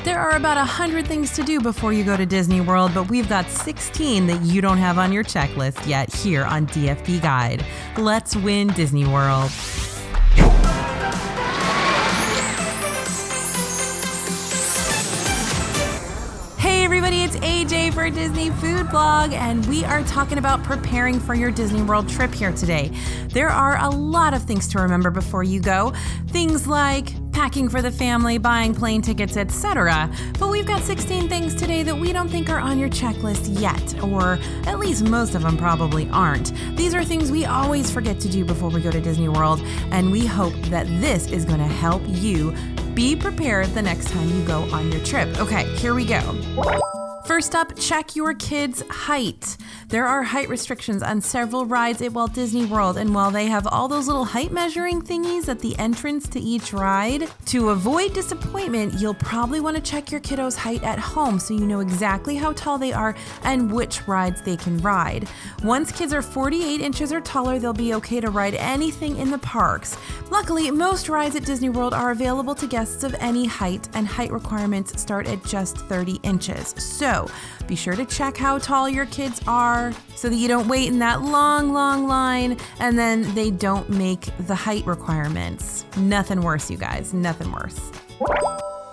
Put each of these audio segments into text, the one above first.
There are about 100 things to do before you go to Disney World, but we've got 16 that you don't have on your checklist yet here on DFP Guide. Let's win Disney World. Hey everybody, it's AJ for Disney Food Blog, and we are talking about preparing for your Disney World trip here today. There are a lot of things to remember before you go. Things like packing for the family, buying plane tickets, etc. But we've got 16 things today that we don't think are on your checklist yet, or at least most of them probably aren't. These are things we always forget to do before we go to Disney World, and we hope that this is going to help you be prepared the next time you go on your trip. Okay, here we go. First up, check your kids' height. There are height restrictions on several rides at Walt Disney World, and while they have all those little height measuring thingies at the entrance to each ride, to avoid disappointment, you'll probably want to check your kiddos' height at home so you know exactly how tall they are and which rides they can ride. Once kids are 48 inches or taller, they'll be okay to ride anything in the parks. Luckily, most rides at Disney World are available to guests of any height, and height requirements start at just 30 inches. So be sure to check how tall your kids are so that you don't wait in that long line and then they don't make the height requirements. Nothing worse, you guys, nothing worse.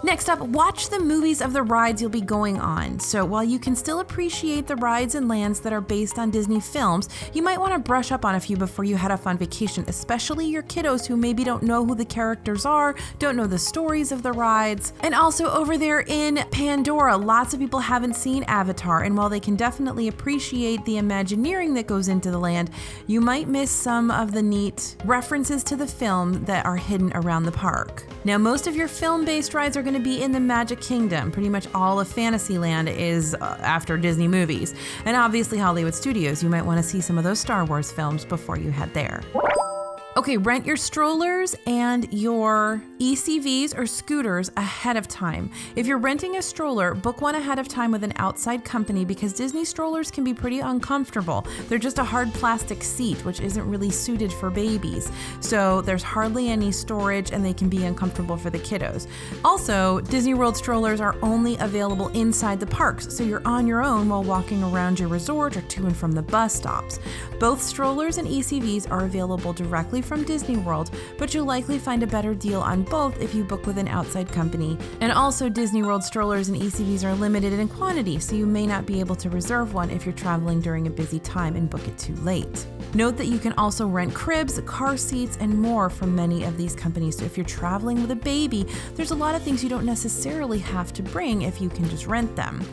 Next up, watch the movies of the rides you'll be going on. So while you can still appreciate the rides and lands that are based on Disney films, you might want to brush up on a few before you head off on vacation, especially your kiddos who maybe don't know who the characters are, don't know the stories of the rides. And also over there in Pandora, lots of people haven't seen Avatar, and while they can definitely appreciate the Imagineering that goes into the land, you might miss some of the neat references to the film that are hidden around the park. Now, most of your film-based rides are going to be in the Magic Kingdom. Pretty much all of Fantasyland is after Disney movies. And obviously Hollywood Studios. You might want to see some of those Star Wars films before you head there. Okay, rent your strollers and your ECVs or scooters ahead of time. If you're renting a stroller, book one ahead of time with an outside company because Disney strollers can be pretty uncomfortable. They're just a hard plastic seat, which isn't really suited for babies. So there's hardly any storage and they can be uncomfortable for the kiddos. Also, Disney World strollers are only available inside the parks, so you're on your own while walking around your resort or to and from the bus stops. Both strollers and ECVs are available directly from Disney World, but you'll likely find a better deal on both if you book with an outside company. And also, Disney World strollers and ECVs are limited in quantity, so you may not be able to reserve one if you're traveling during a busy time and book it too late. Note that you can also rent cribs, car seats, and more from many of these companies. So if you're traveling with a baby, there's a lot of things you don't necessarily have to bring if you can just rent them.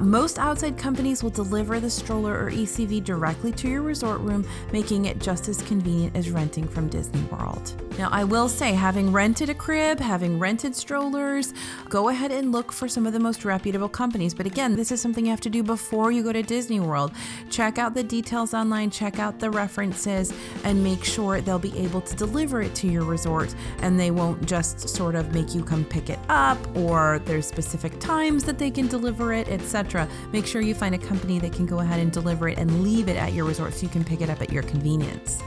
Most outside companies will deliver the stroller or ECV directly to your resort room, making it just as convenient as renting from Disney World. Now, I will say, having rented a crib, having rented strollers, go ahead and look for some of the most reputable companies. But again, this is something you have to do before you go to Disney World. Check out the details online, check out the references, and make sure they'll be able to deliver it to your resort, and they won't just sort of make you come pick it up, or there's specific times that they can deliver it, etc. Make sure you find a company that can go ahead and deliver it and leave it at your resort so you can pick it up at your convenience.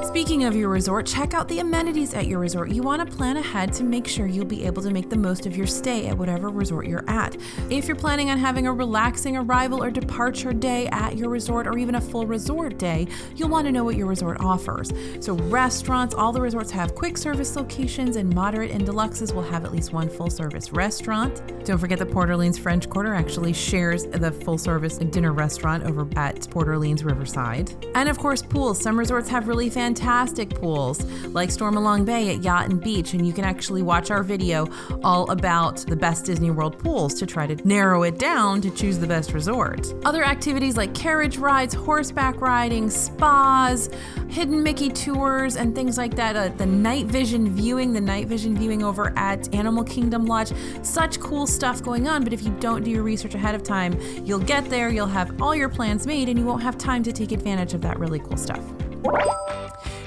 Speaking of your resort, check out the amenities at your resort. You want to plan ahead to make sure you'll be able to make the most of your stay at whatever resort you're at. If you're planning on having a relaxing arrival or departure day at your resort, or even a full resort day, you'll want to know what your resort offers. So restaurants, all the resorts have quick service locations, and moderate and deluxes will have at least one full service restaurant. Don't forget that Port Orleans French Quarter actually shares the full service dinner restaurant over at Port Orleans Riverside. And of course, pools. Some resorts have really fantastic pools, like Stormalong Bay at Yacht and Beach, and you can actually watch our video all about the best Disney World pools to try to narrow it down to choose the best resort. Other activities like carriage rides, horseback riding, spas, hidden Mickey tours, and things like that. The night vision viewing over at Animal Kingdom Lodge. Such cool stuff going on, but if you don't do your research ahead of time, you'll get there, you'll have all your plans made, and you won't have time to take advantage of that really cool stuff.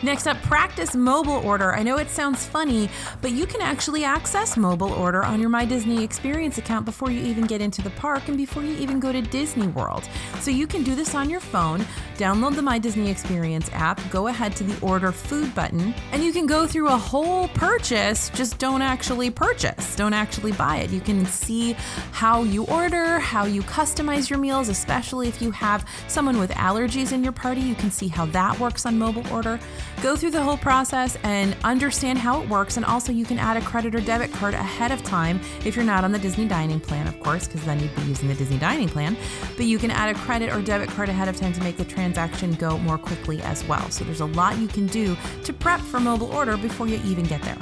Next up, practice mobile order. I know it sounds funny, but you can actually access mobile order on your My Disney Experience account before you even get into the park and before you even go to Disney World. So you can do this on your phone, download the My Disney Experience app, go ahead to the order food button, and you can go through a whole purchase, just don't actually purchase, don't actually buy it. You can see how you order, how you customize your meals, especially if you have someone with allergies in your party. You can see how that works on mobile order. Go through the whole process and understand how it works, and also you can add a credit or debit card ahead of time if you're not on the Disney Dining Plan, of course, because then you'd be using the Disney Dining Plan, but you can add a credit or debit card ahead of time to make the transaction go more quickly as well. So there's a lot you can do to prep for mobile order before you even get there.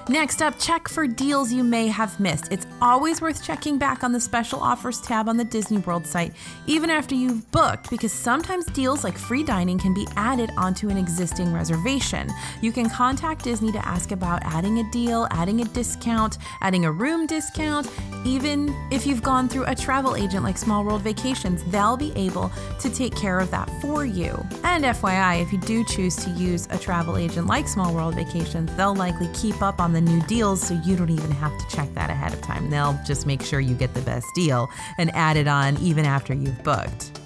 Next up, check for deals you may have missed. It's always worth checking back on the special offers tab on the Disney World site, even after you've booked, because sometimes deals like free dining can be added onto an existing reservation. You can contact Disney to ask about adding a deal, adding a discount, adding a room discount. Even if you've gone through a travel agent like Small World Vacations, they'll be able to take care of that for you. And FYI, if you do choose to use a travel agent like Small World Vacations, they'll likely keep up on the new deals, so you don't even have to check that ahead of time. They'll just make sure you get the best deal and add it on even after you've booked.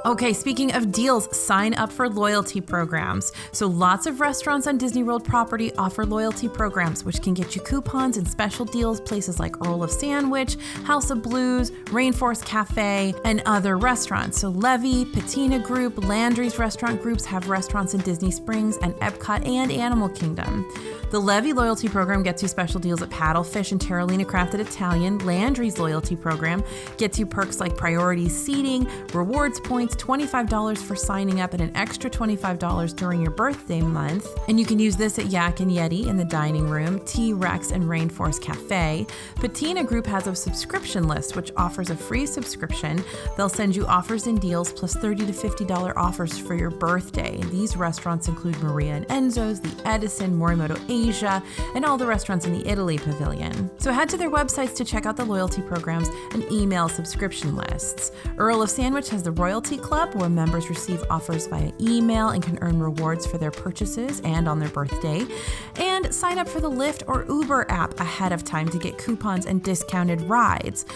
Okay, speaking of deals, sign up for loyalty programs. So lots of restaurants on Disney World property offer loyalty programs, which can get you coupons and special deals, places like Earl of Sandwich, House of Blues, Rainforest Cafe, and other restaurants. So Levy, Patina Group, Landry's restaurant groups have restaurants in Disney Springs and Epcot and Animal Kingdom. The Levy loyalty program gets you special deals at Paddlefish and Terralina Crafted Italian. Landry's loyalty program gets you perks like priority seating, rewards points, $25 for signing up, and an extra $25 during your birthday month. And you can use this at Yak and Yeti in the dining room, T-Rex and Rainforest Cafe. Patina Group has a subscription list, which offers a free subscription. They'll send you offers and deals plus $30 to $50 offers for your birthday. These restaurants include Maria and Enzo's, the Edison, Morimoto Asia, and all the restaurants in the Italy Pavilion. So head to their websites to check out the loyalty programs and email subscription lists. Earl of Sandwich has the Royalty Club, where members receive offers via email and can earn rewards for their purchases and on their birthday. And sign up for the Lyft or Uber app ahead of time to get coupons and discounted rides.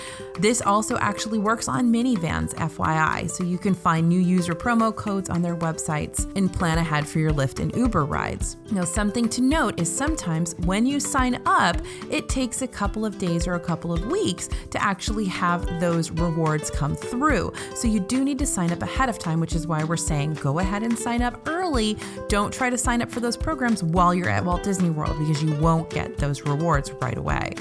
This also actually works on minivans, FYI, so you can find new user promo codes on their websites and plan ahead for your Lyft and Uber rides. Now, something to note is sometimes when you sign up, it takes a couple of days or a couple of weeks to actually have those rewards come through. So you do need to sign up ahead of time, which is why we're saying go ahead and sign up early. Don't try to sign up for those programs while you're at Walt Disney World, because you won't get those rewards right away.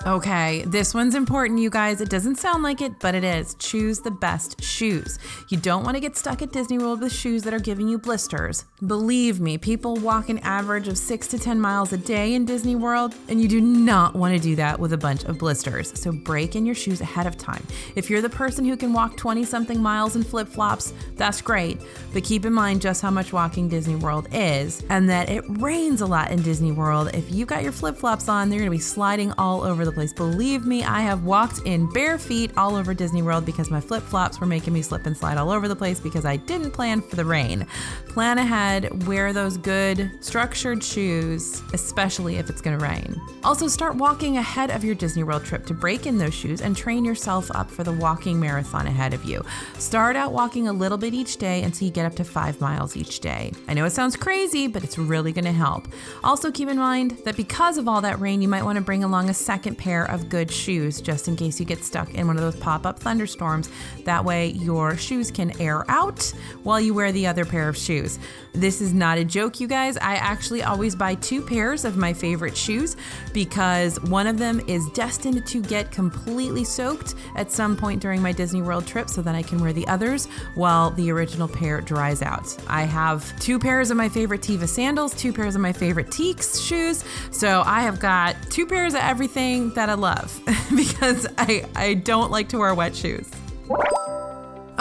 Okay, this one's important, you guys. It doesn't sound like it, but it is. Choose the best shoes. You don't want to get stuck at Disney World with shoes that are giving you blisters. Believe me, people walk an average of 6 to 10 miles a day in Disney World, and you do not want to do that with a bunch of blisters. So break in your shoes ahead of time. If you're the person who can walk 20-something miles in flip-flops, that's great, but keep in mind just how much walking Disney World is, and that it rains a lot in Disney World. If you got your flip-flops on, they're going to be sliding all over the place. Believe me, I have walked in bare feet all over Disney World because my flip-flops were making me slip and slide all over the place because I didn't plan for the rain. Plan ahead, wear those good structured shoes, especially if it's going to rain. Also, start walking ahead of your Disney World trip to break in those shoes and train yourself up for the walking marathon ahead of you. Start out walking a little bit each day until you get up to 5 miles each day. I know it sounds crazy, but it's really going to help. Also, keep in mind that because of all that rain, you might want to bring along a second pair of good shoes just in case you get stuck in one of those pop-up thunderstorms. That way your shoes can air out while you wear the other pair of shoes. This is not a joke, you guys. I actually always buy 2 pairs of my favorite shoes because one of them is destined to get completely soaked at some point during my Disney World trip, so then I can wear the others while the original pair dries out. I have 2 pairs of my favorite Tiva sandals, 2 pairs of my favorite Teeks shoes, so I have got 2 pairs of everything that I love because I don't like to wear wet shoes.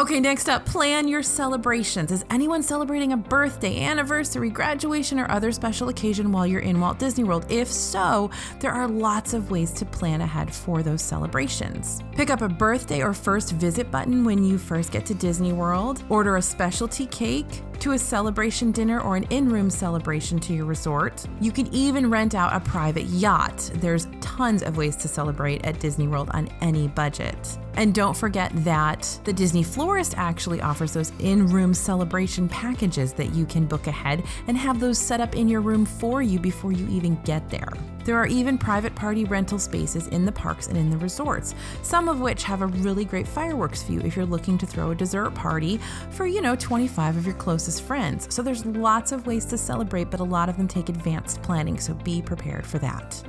Okay, next up, plan your celebrations. Is anyone celebrating a birthday, anniversary, graduation, or other special occasion while you're in Walt Disney World? If so, there are lots of ways to plan ahead for those celebrations. Pick up a birthday or first visit button when you first get to Disney World. Order a specialty cake to a celebration dinner or an in-room celebration to your resort. You can even rent out a private yacht. There's tons of ways to celebrate at Disney World on any budget. And don't forget that the Disney Florist actually offers those in-room celebration packages that you can book ahead and have those set up in your room for you before you even get there. There are even private party rental spaces in the parks and in the resorts, some of which have a really great fireworks view if you're looking to throw a dessert party for, 25 of your closest friends. So there's lots of ways to celebrate, but a lot of them take advanced planning, so be prepared for that.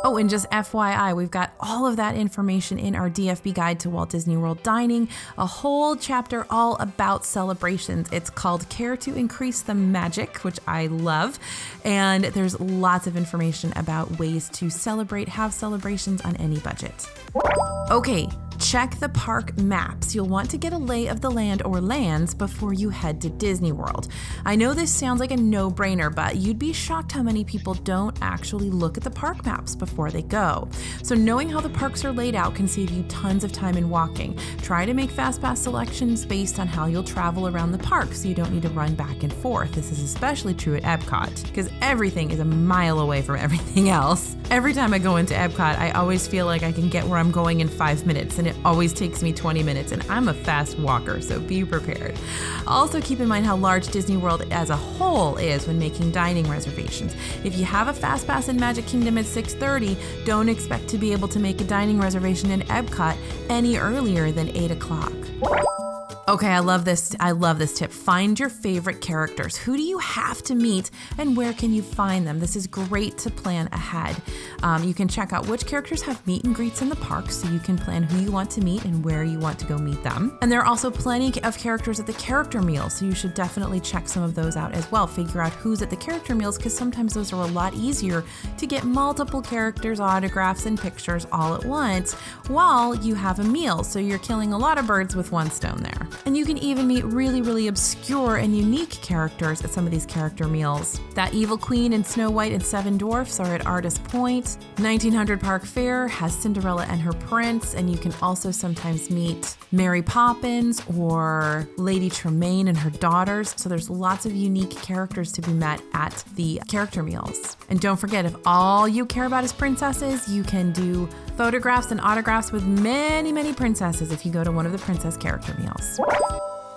Oh, and just FYI, we've got all of that information in our DFB Guide to Walt Disney World Dining, a whole chapter all about celebrations. It's called Care to Increase the Magic, which I love. And there's lots of information about ways to celebrate, have celebrations on any budget. Okay, check the park maps. You'll want to get a lay of the land or lands before you head to Disney World. I know this sounds like a no-brainer, but you'd be shocked how many people don't actually look at the park maps before they go. So knowing how the parks are laid out can save you tons of time in walking. Try to make FastPass selections based on how you'll travel around the park so you don't need to run back and forth. This is especially true at Epcot because everything is a mile away from everything else. Every time I go into Epcot, I always feel like I can get where I'm going in 5 minutes, and it always takes me 20 minutes, and I'm a fast walker, so be prepared. Also keep in mind how large Disney World as a whole is when making dining reservations. If you have a FastPass in Magic Kingdom at 6:30, don't expect to be able to make a dining reservation in Epcot any earlier than 8 o'clock. Okay, I love this tip. Find your favorite characters. Who do you have to meet and where can you find them? This is great to plan ahead. You can check out which characters have meet and greets in the park so you can plan who you want to meet and where you want to go meet them. And there are also plenty of characters at the character meals, so you should definitely check some of those out as well. Figure out who's at the character meals because sometimes those are a lot easier to get multiple characters, autographs, and pictures all at once while you have a meal. So you're killing a lot of birds with one stone there. And you can even meet really, really obscure and unique characters at some of these character meals. That Evil Queen and Snow White and Seven Dwarfs are at Artist Point. 1900 Park Fair has Cinderella and her prince, and you can also sometimes meet Mary Poppins or Lady Tremaine and her daughters. So there's lots of unique characters to be met at the character meals. And don't forget, if all you care about is princesses, you can do photographs and autographs with many, many princesses if you go to one of the princess character meals.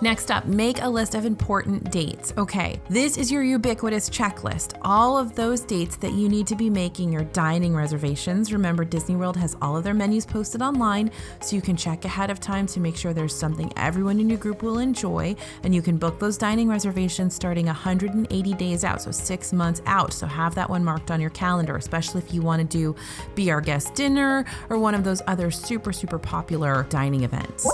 Next up, make a list of important dates. Okay, this is your ubiquitous checklist. All of those dates that you need to be making your dining reservations. Remember, Disney World has all of their menus posted online, so you can check ahead of time to make sure there's something everyone in your group will enjoy, and you can book those dining reservations starting 180 days out, so 6 months out. So have that one marked on your calendar, especially if you want to do Be Our Guest Dinner or one of those other super, super popular dining events.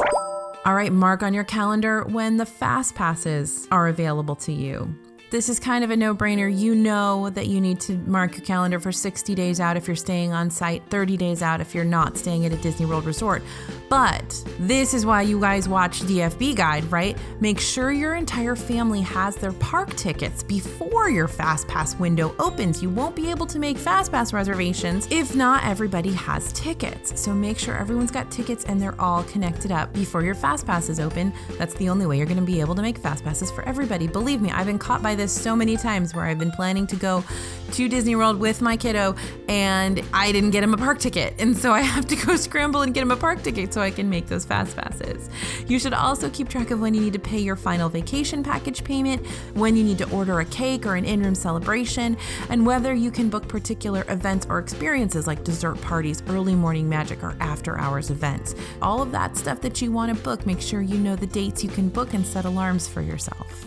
All right, mark on your calendar when the FastPasses are available to you. This is kind of a no-brainer. You know that you need to mark your calendar for 60 days out if you're staying on site, 30 days out if you're not staying at a Disney World resort. But this is why you guys watch DFB Guide, right? Make sure your entire family has their park tickets before your FastPass window opens. You won't be able to make FastPass reservations if not everybody has tickets. So make sure everyone's got tickets and they're all connected up before your FastPasses open. That's the only way you're going to be able to make FastPasses for everybody. Believe me, I've been caught by this so many times where I've been planning to go to Disney World with my kiddo and I didn't get him a park ticket. And so I have to go scramble and get him a park ticket so I can make those FastPasses. You should also keep track of when you need to pay your final vacation package payment, when you need to order a cake or an in-room celebration, and whether you can book particular events or experiences like dessert parties, early morning magic, or after hours events. All of that stuff that you want to book, make sure you know the dates you can book and set alarms for yourself.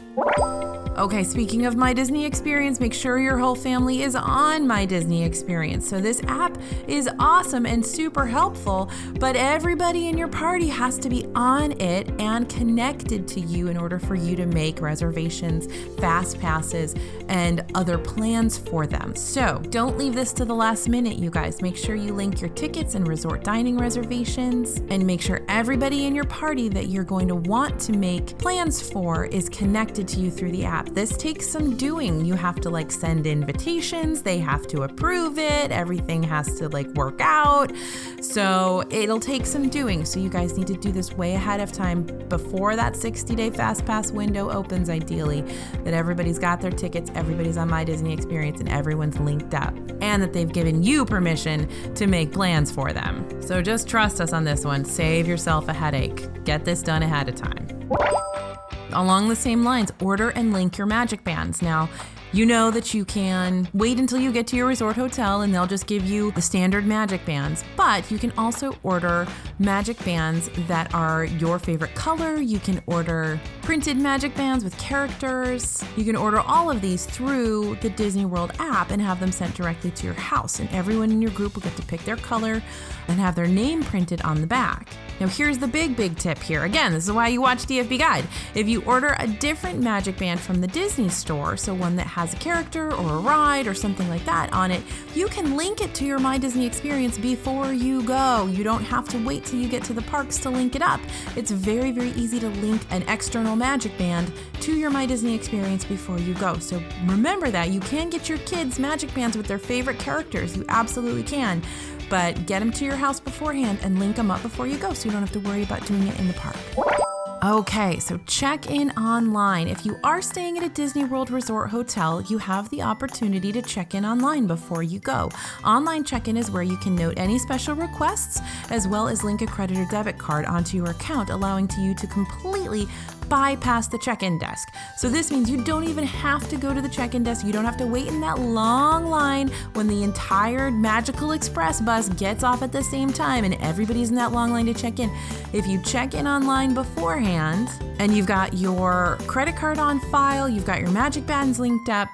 Okay, speaking of My Disney Experience, make sure your whole family is on My Disney Experience. So this app is awesome and super helpful, but everybody in your party has to be on it and connected to you in order for you to make reservations, fast passes, and other plans for them. So don't leave this to the last minute, you guys. Make sure you link your tickets and resort dining reservations, and make sure everybody in your party that you're going to want to make plans for is connected to you through the app. This takes some doing. You have to send invitations, they have to approve it, everything has to work out. So it'll take some doing. So you guys need to do this way ahead of time before that 60-day FastPass window opens, ideally, that everybody's got their tickets, everybody's on My Disney Experience, and everyone's linked up, and that they've given you permission to make plans for them. So just trust us on this one. Save yourself a headache. Get this done ahead of time. Along the same lines, order and link your magic bands. Now, you know that you can wait until you get to your resort hotel and they'll just give you the standard magic bands, but you can also order magic bands that are your favorite color. You can order printed magic bands with characters. You can order all of these through the Disney World app and have them sent directly to your house, and everyone in your group will get to pick their color and have their name printed on the back. Now here's the big tip here. Again, this is why you watch DFB Guide. If you order a different magic band from the Disney store, so one that has a character or a ride or something like that on it, you can link it to your My Disney Experience before you go. You don't have to wait till you get to the parks to link it up. It's very easy to link an external magic band to your My Disney Experience before you go. So remember that. You can get your kids magic bands with their favorite characters. You absolutely can. But get them to your house beforehand and link them up before you go so you don't have to worry about doing it in the park. Okay, so check in online. If you are staying at a Disney World Resort hotel, you have the opportunity to check in online before you go. Online check-in is where you can note any special requests, as well as link a credit or debit card onto your account, allowing you to completely bypass the check-in desk. So this means you don't even have to go to the check-in desk. You don't have to wait in that long line when the entire Magical Express bus gets off at the same time and everybody's in that long line to check in. If you check in online beforehand and you've got your credit card on file, you've got your magic bands linked up,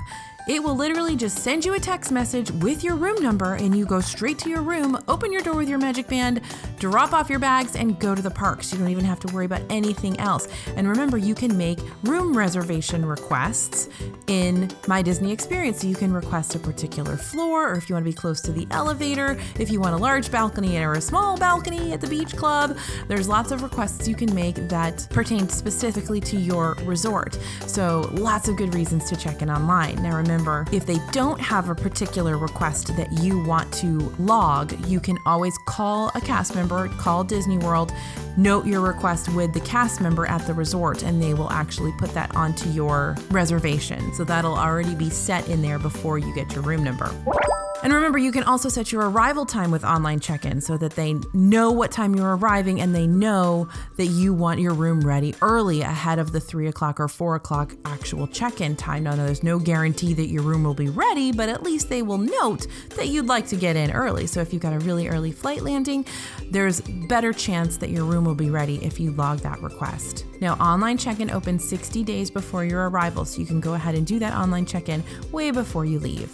it will literally just send you a text message with your room number, and you go straight to your room, open your door with your magic band, drop off your bags, and go to the parks. You don't even have to worry about anything else. And remember, you can make room reservation requests in My Disney Experience. So you can request a particular floor, or if you want to be close to the elevator, if you want a large balcony or a small balcony at the beach club. There's lots of requests you can make that pertain specifically to your resort. So lots of good reasons to check in online. Now remember, if they don't have a particular request that you want to log, you can always call a cast member, call Disney World, note your request with the cast member at the resort, and they will actually put that onto your reservation. So that'll already be set in there before you get your room number. And remember, you can also set your arrival time with online check-in so that they know what time you're arriving and they know that you want your room ready early ahead of the 3 o'clock or 4 o'clock actual check-in time. Now, there's no guarantee that your room will be ready, but at least they will note that you'd like to get in early. So if you've got a really early flight landing, there's better chance that your room will be ready if you log that request. Now, online check-in opens 60 days before your arrival, so you can go ahead and do that online check-in way before you leave.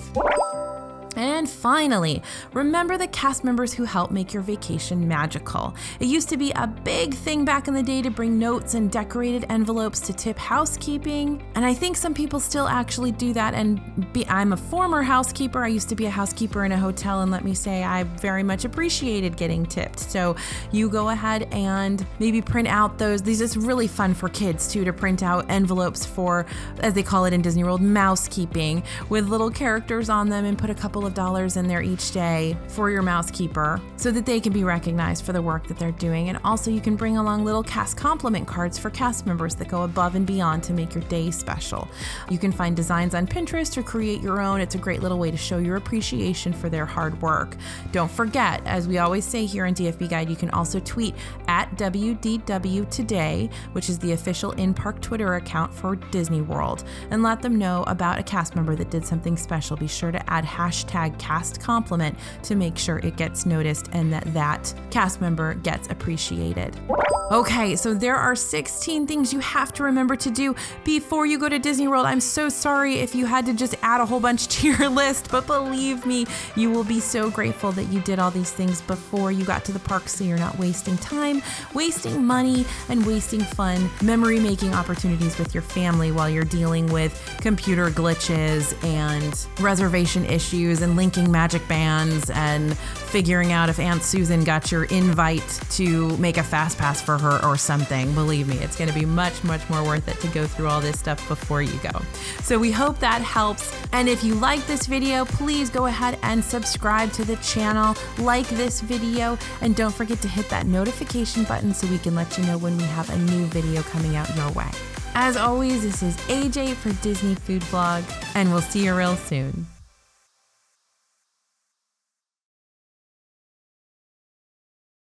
And finally, remember the cast members who help make your vacation magical. It used to be a big thing back in the day to bring notes and decorated envelopes to tip housekeeping. And I think some people still actually do that. I'm a former housekeeper. I used to be a housekeeper in a hotel, and let me say I very much appreciated getting tipped. So you go ahead and maybe print out those. These is really fun for kids too, to print out envelopes for, as they call it in Disney World, mousekeeping, with little characters on them, and put a couple of dollars in there each day for your mousekeeper so that they can be recognized for the work that they're doing. And also you can bring along little cast compliment cards for cast members that go above and beyond to make your day special. You can find designs on Pinterest or create your own. It's a great little way to show your appreciation for their hard work. Don't forget, as we always say here in DFB Guide, you can also tweet at WDW Today, which is the official in-park Twitter account for Disney World, and let them know about a cast member that did something special. Be sure to add hashtag hashtag cast compliment to make sure it gets noticed and that cast member gets appreciated. Okay, so there are 16 things you have to remember to do before you go to Disney World. I'm so sorry if you had to just add a whole bunch to your list, but believe me, you will be so grateful that you did all these things before you got to the park, so you're not wasting time, wasting money, and wasting fun memory-making opportunities with your family while you're dealing with computer glitches and reservation issues and linking magic bands and figuring out if Aunt Susan got your invite to make a FastPass for her or something. Believe me, it's going to be much, much more worth it to go through all this stuff before you go. So we hope that helps. And if you like this video, please go ahead and subscribe to the channel, like this video, and don't forget to hit that notification button so we can let you know when we have a new video coming out your way. As always, this is AJ for Disney Food Blog, and we'll see you real soon.